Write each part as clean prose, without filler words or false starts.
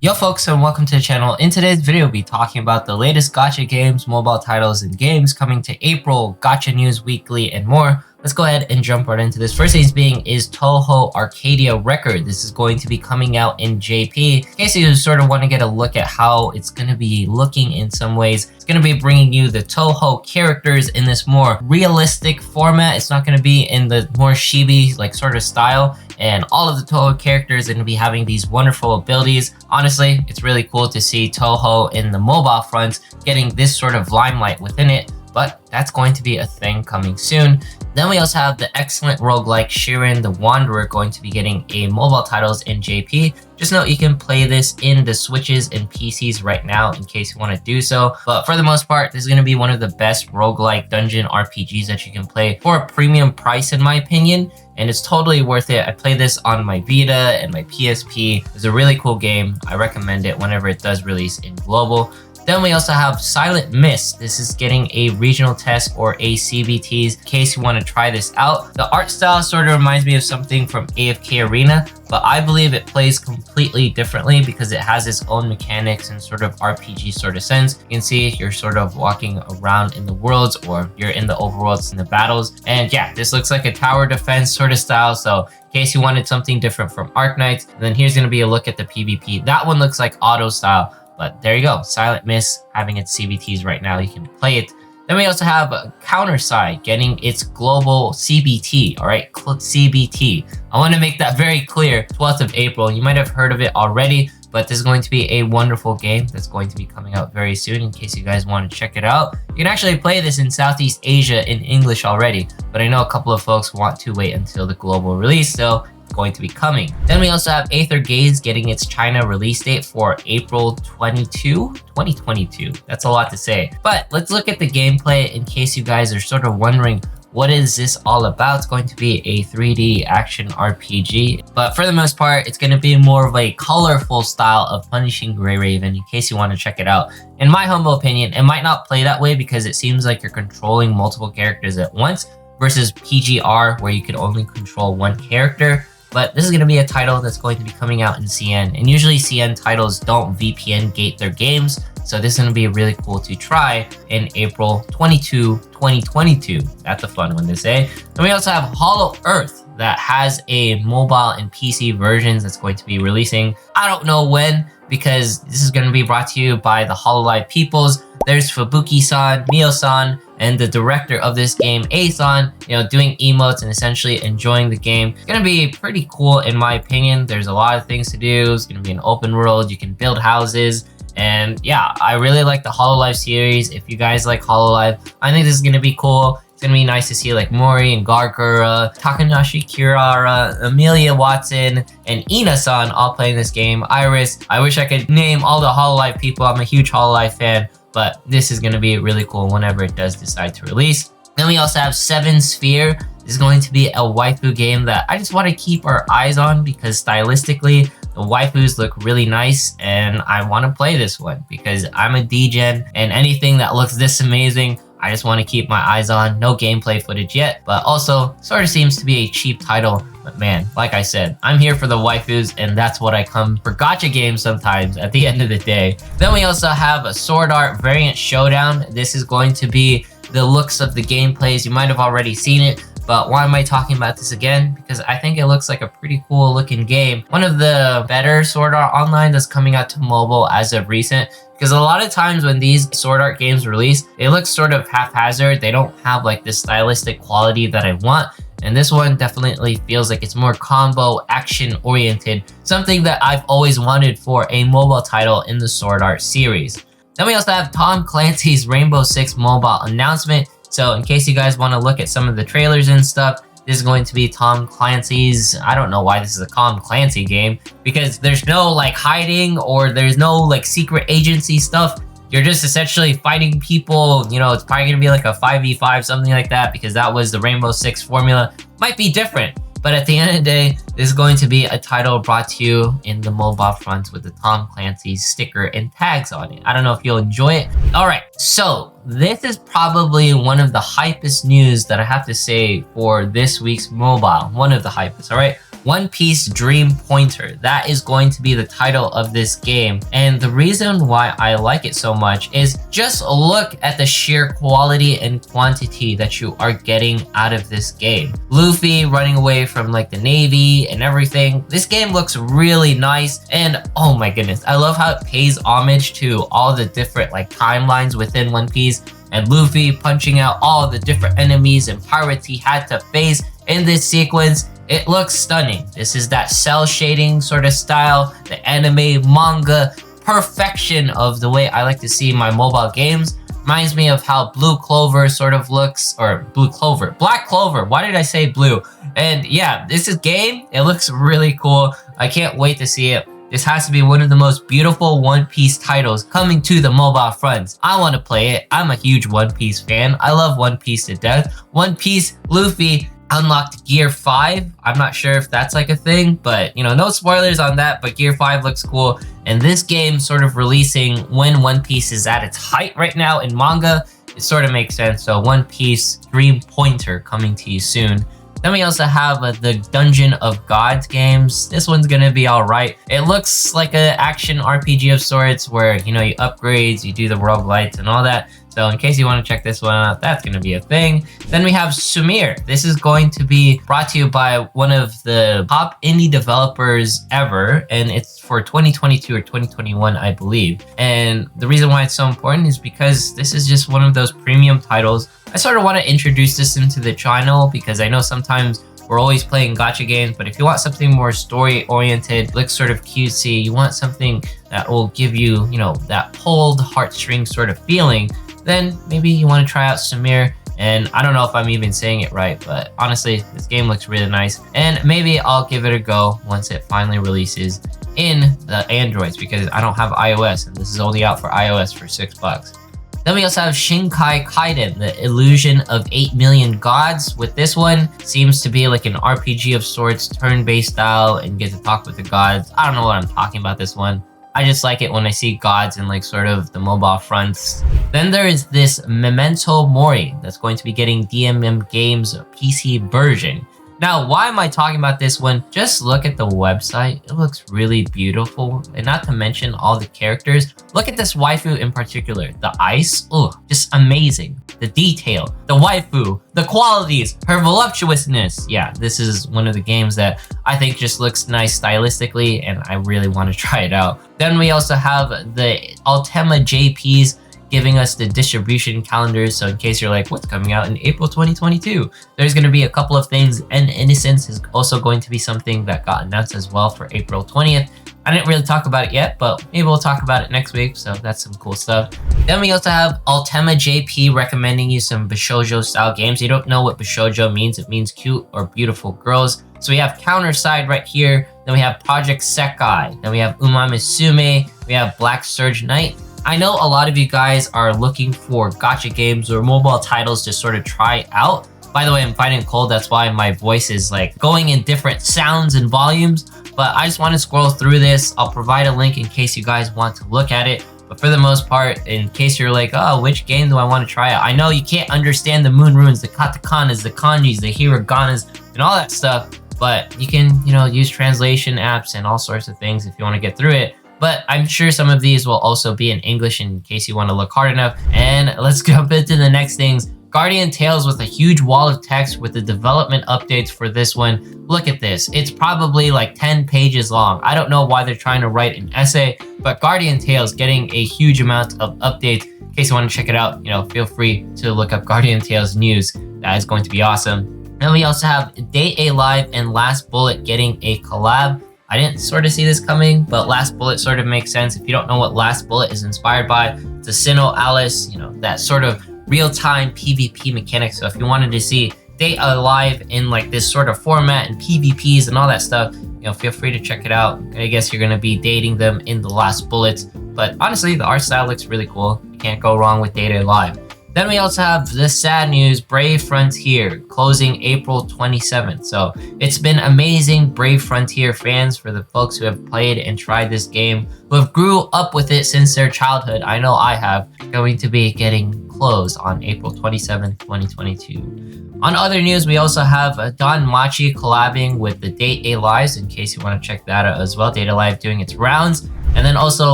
Yo folks, and welcome to the channel. In today's video, we'll be talking about the latest gacha games, mobile titles, and games coming to April, gacha news weekly, and more. Let's go ahead and jump right into this. First things being is Touhou Arcadia Record. This is going to be coming out in JP. In case you sort of want to get a look at how it's going to be looking in some ways, it's going to be bringing you the Touhou characters in this more realistic format. It's not going to be in the more chibi like sort of style. And all of the Touhou characters are going to be having these wonderful abilities. Honestly, it's really cool to see Touhou in the mobile front getting this sort of limelight within it. But that's going to be a thing coming soon. Then we also have the excellent roguelike Shiren the Wanderer going to be getting a mobile titles in JP. Just note you can play this in the Switches and PCs right now in case you want to do so. But for the most part, this is going to be one of the best roguelike dungeon RPGs that you can play for a premium price in my opinion. And it's totally worth it. I play this on my Vita and my PSP. It's a really cool game. I recommend it whenever it does release in global. Then we also have Silent Mist. This is getting a regional test or a CBTs in case you want to try this out. The art style sort of reminds me of something from AFK Arena, but I believe it plays completely differently because it has its own mechanics and sort of RPG sort of sense. You can see you're sort of walking around in the worlds or you're in the overworlds in the battles. And yeah, this looks like a tower defense sort of style. So in case you wanted something different from Arknights, and then here's going to be a look at the PvP. That one looks like auto style. But there you go, Silent Mist having its CBTs right now, you can play it. Then we also have Counterside getting its global CBT, all right, CBT. I want to make that very clear, 12th of April. You might have heard of it already, but this is going to be a wonderful game that's going to be coming out very soon in case you guys want to check it out. You can actually play this in Southeast Asia in English already, but I know a couple of folks want to wait until the global release, so going to be coming. Then we also have Aether Gaze getting its China release date for April 2022. That's a lot to say. But let's look at the gameplay in case you guys are sort of wondering what is this all about. It's going to be a 3D action RPG, but for the most part, it's going to be more of a colorful style of Punishing Gray Raven in case you want to check it out. In my humble opinion, it might not play that way because it seems like you're controlling multiple characters at once versus PGR where you could only control one character. But this is going to be a title that's going to be coming out in CN. And usually CN titles don't VPN gate their games. So this is going to be really cool to try in April 22, 2022. That's a fun one to say. And we also have Holoearth that has a mobile and PC versions that's going to be releasing. I don't know when, because this is going to be brought to you by the Hololive peoples. There's Fubuki-san, Mio-san, and the director of this game, A-san, doing emotes and essentially enjoying the game. It's gonna be pretty cool in my opinion. There's a lot of things to do. It's gonna be an open world. You can build houses. And yeah, I really like the Hololive series. If you guys like Hololive, I think this is gonna be cool. It's gonna be nice to see like Mori and Gargura, Takanashi Kirara, Amelia Watson, and Ina-san all playing this game. Iris. I wish I could name all the Hololive people. I'm a huge Hololive fan. But this is going to be really cool whenever it does decide to release. Then we also have Seven Sphere. This is going to be a waifu game that I just want to keep our eyes on because stylistically, the waifus look really nice and I want to play this one because I'm a D-Gen and anything that looks this amazing, I just want to keep my eyes on. No gameplay footage yet, but also sort of seems to be a cheap title. But man, like I said, I'm here for the waifus and that's what I come for gacha games sometimes at the end of the day. Then we also have a Sword Art Variant Showdown. This is going to be the looks of the gameplays. You might have already seen it, but why am I talking about this again? Because I think it looks like a pretty cool looking game. One of the better Sword Art Online that's coming out to mobile as of recent. Because a lot of times when these Sword Art games release, they look sort of haphazard. They don't have like this stylistic quality that I want. And this one definitely feels like it's more combo action oriented. Something that I've always wanted for a mobile title in the Sword Art series. Then we also have Tom Clancy's Rainbow Six mobile announcement. So in case you guys want to look at some of the trailers and stuff, this is going to be Tom Clancy's, I don't know why this is a Tom Clancy game, because there's no like hiding or there's no like secret agency stuff. You're just essentially fighting people, it's probably going to be like a 5v5, something like that, because that was the Rainbow Six formula. Might be different, but at the end of the day, this is going to be a title brought to you in the mobile front with the Tom Clancy sticker and tags on it. I don't know if you'll enjoy it. All right, so this is probably one of the hypest news that I have to say for this week's mobile. One of the hypest, all right? One Piece Dream Pointer. That is going to be the title of this game. And the reason why I like it so much is just look at the sheer quality and quantity that you are getting out of this game. Luffy running away from like the Navy and everything. This game looks really nice, and oh my goodness, I love how it pays homage to all the different like timelines within One Piece, and Luffy punching out all the different enemies and pirates he had to face in this sequence. It looks stunning. This is that cell shading sort of style, the anime, manga, perfection of the way I like to see my mobile games. Reminds me of how Blue Clover sort of looks, or Black Clover. Why did I say blue? And yeah, this is game. It looks really cool. I can't wait to see it. This has to be one of the most beautiful One Piece titles coming to the mobile fronts. I want to play it. I'm a huge One Piece fan. I love One Piece to death. One Piece Luffy unlocked Gear 5. I'm not sure if that's like a thing, but you know, no spoilers on that, but Gear 5 looks cool. And this game sort of releasing when One Piece is at its height right now in manga, it sort of makes sense. So One Piece Dream Pointer coming to you soon. Then we also have the Dungeon of Gods games. This one's gonna be all right. It looks like an action RPG of sorts where, you know, you upgrades, you do the roguelites and all that. So in case you want to check this one out, that's going to be a thing. Then we have Sumir. This is going to be brought to you by one of the top indie developers ever, and it's for 2022 or 2021, I believe. And the reason why it's so important is because this is just one of those premium titles. I sort of want to introduce this into the channel because I know sometimes we're always playing gacha games, but if you want something more story-oriented, looks sort of cutesy, you want something that will give you, you know, that pulled heartstring sort of feeling, then maybe you want to try out Sumir. And I don't know if I'm even saying it right, but honestly, this game looks really nice. And maybe I'll give it a go once it finally releases in the Androids, because I don't have iOS, and this is only out for iOS for $6. Then we also have Shinkai Kaiden, the Illusion of 8 Million Gods. With this one, seems to be like an RPG of sorts, turn-based style, and get to talk with the gods. I don't know what I'm talking about this one. I just like it when I see gods in like sort of the mobile fronts. Then there is this Memento Mori that's going to be getting DMM Games PC version. Now, why am I talking about this one? Just look at the website. It looks really beautiful. And not to mention all the characters. Look at this waifu in particular. The ice, oh, just amazing. The detail, the waifu, the qualities, her voluptuousness. Yeah, this is one of the games that I think just looks nice stylistically, and I really want to try it out. Then we also have the Ultima JPs giving us the distribution calendars. So in case you're like, what's coming out in April 2022? There's going to be a couple of things, and Innocence is also going to be something that got announced as well for April 20th. I didn't really talk about it yet, but maybe we'll talk about it next week, so that's some cool stuff. Then we also have Ultima JP recommending you some Bishoujo style games. You don't know what Bishoujo means. It means cute or beautiful girls. So we have Counterside right here. Then we have Project Sekai. Then we have Umamisume. We have Black Surge Knight. I know a lot of you guys are looking for gacha games or mobile titles to sort of try out. By the way, I'm fighting a cold. That's why my voice is like going in different sounds and volumes. But I just want to scroll through this. I'll provide a link in case you guys want to look at it. But for the most part, in case you're like, oh, which game do I want to try out? I know you can't understand the moon runes, the katakanas, the kanjis, the hiraganas, and all that stuff. But you can, you know, use translation apps and all sorts of things if you want to get through it. But I'm sure some of these will also be in English in case you want to look hard enough. And let's jump into the next things. Guardian Tales with a huge wall of text with the development updates for this one. Look at this. It's probably like 10 pages long. I don't know why they're trying to write an essay, but Guardian Tales getting a huge amount of updates. In case you want to check it out, you know, feel free to look up Guardian Tales news. That is going to be awesome. Then we also have Day A Live and Last Bullet getting a collab. I didn't sort of see this coming, but Last Bullet sort of makes sense. If you don't know what Last Bullet is inspired by, it's a Sinnoh Alice, you know, that sort of real-time PvP mechanic. So if you wanted to see Day Alive in like this sort of format and PvPs and all that stuff, you know, feel free to check it out. I guess you're going to be dating them in the Last Bullets. But honestly, the art style looks really cool. You can't go wrong with Day Alive. Then we also have the sad news, Brave Frontier, closing April 27th. So it's been amazing, Brave Frontier fans, for the folks who have played and tried this game, who have grew up with it since their childhood. I know I have, going to be getting closed on April 27th, 2022. On other news, we also have Don Machi collabing with the Date A Lives, in case you want to check that out as well. Date A Live doing its rounds. And then also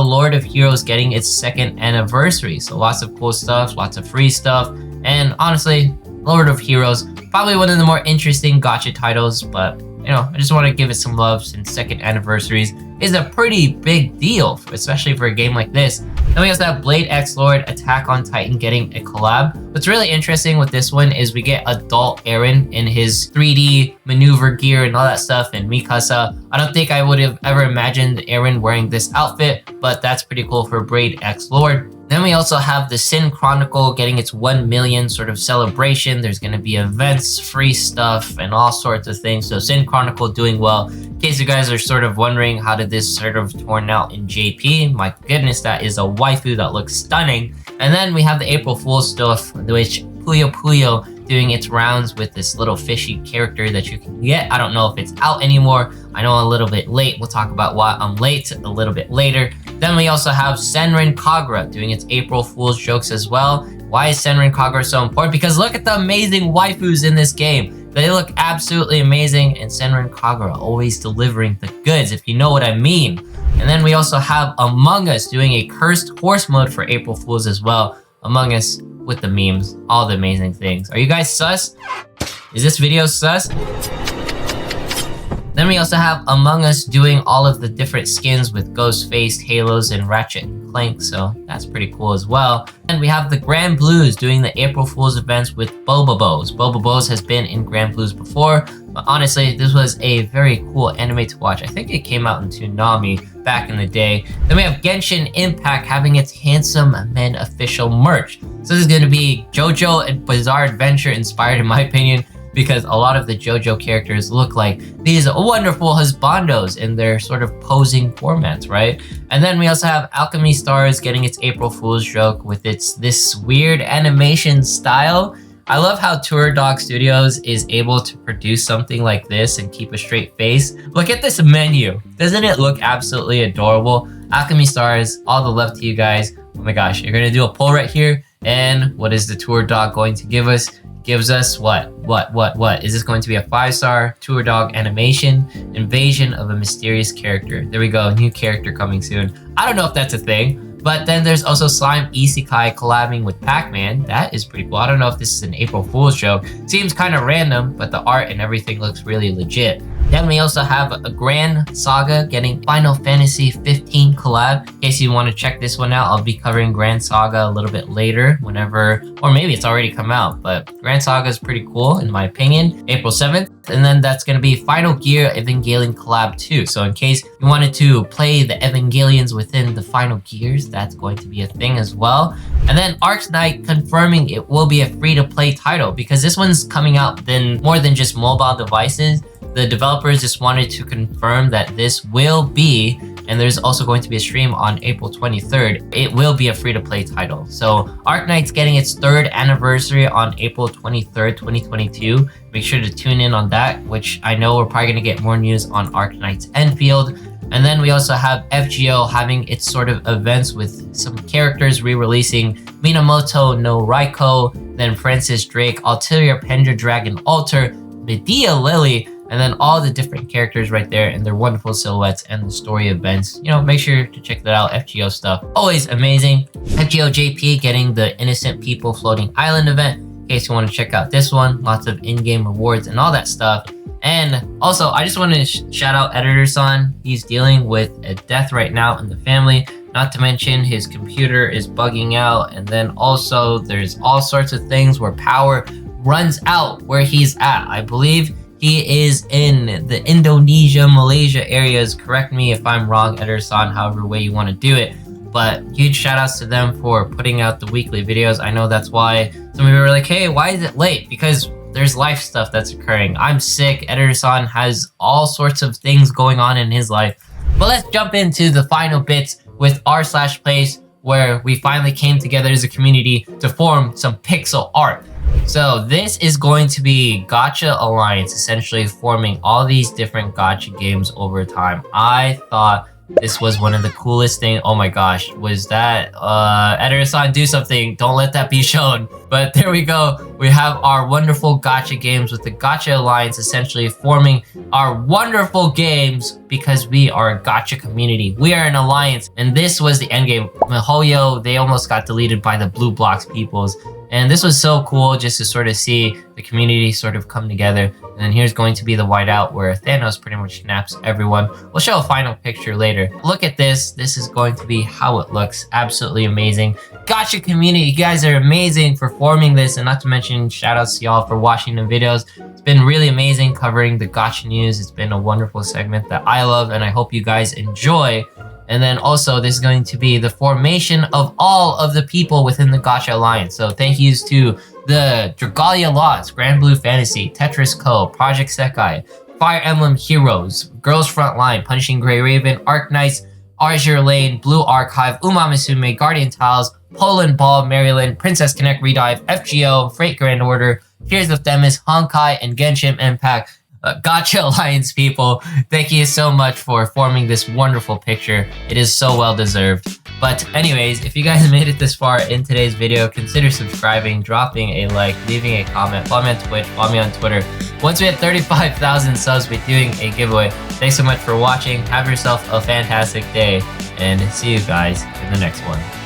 Lord of Heroes getting its 2nd anniversary. So lots of cool stuff, lots of free stuff. And honestly, Lord of Heroes, probably one of the more interesting gacha titles, but you know, I just want to give it some love since 2nd anniversaries is a pretty big deal, especially for a game like this. Then we also have Blade X Lord Attack on Titan getting a collab. What's really interesting with this one is we get adult Eren in his 3D maneuver gear and all that stuff, and Mikasa. I don't think I would have ever imagined Eren wearing this outfit, but that's pretty cool for Blade X Lord. Then we also have the Sin Chronicle getting its 1 million sort of celebration. There's going to be events, free stuff, and all sorts of things. So Sin Chronicle doing well. In case you guys are sort of wondering how did this sort of turn out in JP, my goodness, that is a waifu that looks stunning. And then we have the April Fool's stuff, which Puyo Puyo doing its rounds with this little fishy character that you can get. I don't know if it's out anymore. I know a little bit late. We'll talk about why I'm late a little bit later. Then we also have Senran Kagura doing its April Fool's jokes as well. Why is Senran Kagura so important? Because look at the amazing waifus in this game. They look absolutely amazing, and Senran Kagura always delivering the goods, if you know what I mean. And then we also have Among Us doing a cursed horse mode for April Fools as well. Among Us with the memes, all the amazing things. Are you guys sus? Is this video sus? Then we also have Among Us doing all of the different skins with Ghostface, Halos, and Ratchet and Clank, so that's pretty cool as well. And we have the Grand Blues doing the April Fool's events with Bobobos. Bobobos has been in Grand Blues before, but honestly, this was a very cool anime to watch. I think it came out in Toonami back in the day. Then we have Genshin Impact having its Handsome Men official merch. So this is going to be JoJo and Bizarre Adventure inspired, in my opinion, because a lot of the JoJo characters look like these wonderful husbandos in their sort of posing formats, right? And then we also have Alchemy Stars getting its April Fool's joke with this weird animation style. I love how Tour Dog Studios is able to produce something like this and keep a straight face. Look at this menu. Doesn't it look absolutely adorable? Alchemy Stars, all the love to you guys. Oh my gosh, you're gonna do a poll right here. And what is the Tour Dog going to give us? Gives us what? Is this going to be a 5-star Tour Dog animation? Invasion of a mysterious character. There we go, new character coming soon. I don't know if that's a thing. But then there's also Slime Isekai collabing with Pac-Man. That is pretty cool. I don't know if this is an April Fool's joke. Seems kind of random, but the art and everything looks really legit. Then we also have a Grand Saga getting Final Fantasy 15 collab. In case you want to check this one out, I'll be covering Grand Saga a little bit later, whenever, or maybe it's already come out, but Grand Saga is pretty cool in my opinion. April 7th. And then that's going to be Final Gear Evangelion collab too. So in case you wanted to play the Evangelions within the Final Gears, that's going to be a thing as well. And then Arknight confirming it will be a free-to-play title, because this one's coming out then more than just mobile devices. The developers just wanted to confirm that this will be, and there's also going to be a stream on April 23rd. It will be a free-to-play title. So Arknight's getting its 3rd anniversary on April 23rd, 2022. Make sure to tune in on that, which I know we're probably going to get more news on Arknight's Enfield. And then we also have FGO having its sort of events with some characters re-releasing Minamoto no Raiko, then Francis Drake, Ulterior Pendragon Alter, Medea Lily, and then all the different characters right there and their wonderful silhouettes and the story events. You know, make sure to check that out. FGO stuff, always amazing. FGO JP getting the Innocent People Floating Island event. In case you want to check out this one, lots of in-game rewards and all that stuff. And also, I just want to shout out Editor-san. He's dealing with a death right now in the family. Not to mention his computer is bugging out. And then also there's all sorts of things where power runs out where he's at. I believe he is in the Indonesia, Malaysia areas. Correct me if I'm wrong, Editor-san, however way you want to do it. But huge shout outs to them for putting out the weekly videos. I know that's why some of you were like, hey, why is it late? Because there's life stuff that's occurring. I'm sick. Editor-san has all sorts of things going on in his life. But let's jump into the final bits with r/place, where we finally came together as a community to form some pixel art. So this is going to be Gacha Alliance, essentially forming all these different gacha games over time. I thought This was one of the coolest things. Oh my gosh, was that Editor-san, do something. Don't let that be shown. But there we go. We have our wonderful gacha games with the Gacha Alliance essentially forming our wonderful games because we are a gacha community. We are an alliance, and this was the end game. MiHoYo, they almost got deleted by the Blue Blocks peoples. And this was so cool just to sort of see the community sort of come together. And then here's going to be the whiteout where Thanos pretty much snaps everyone. We'll show a final picture later. Look at this. This is going to be how it looks. Absolutely amazing. Gacha community, you guys are amazing for forming this. And not to mention, shout outs to y'all for watching the videos. It's been really amazing covering the gacha news. It's been a wonderful segment that I love and I hope you guys enjoy. And then also, this is going to be the formation of all of the people within the Gacha Alliance. So thank yous to the Dragalia Lost, Grand Blue Fantasy, Tetris Co., Project Sekai, Fire Emblem Heroes, Girls Frontline, Punishing Grey Raven, Arc Knights, Azure Lane, Blue Archive, Umamisume, Guardian Tiles, Poland Ball, Maryland, Princess Connect Redive, FGO, Freight Grand Order, Tears of Themis, Honkai, and Genshin Impact. Gacha Alliance people, thank you so much for forming this wonderful picture. It is so well deserved. But anyways, if you guys made it this far in today's video, consider subscribing, dropping a like, leaving a comment, follow me on Twitch, follow me on Twitter. Once we hit 35,000 subs, we're doing a giveaway. Thanks so much for watching. Have yourself a fantastic day, and see you guys in the next one.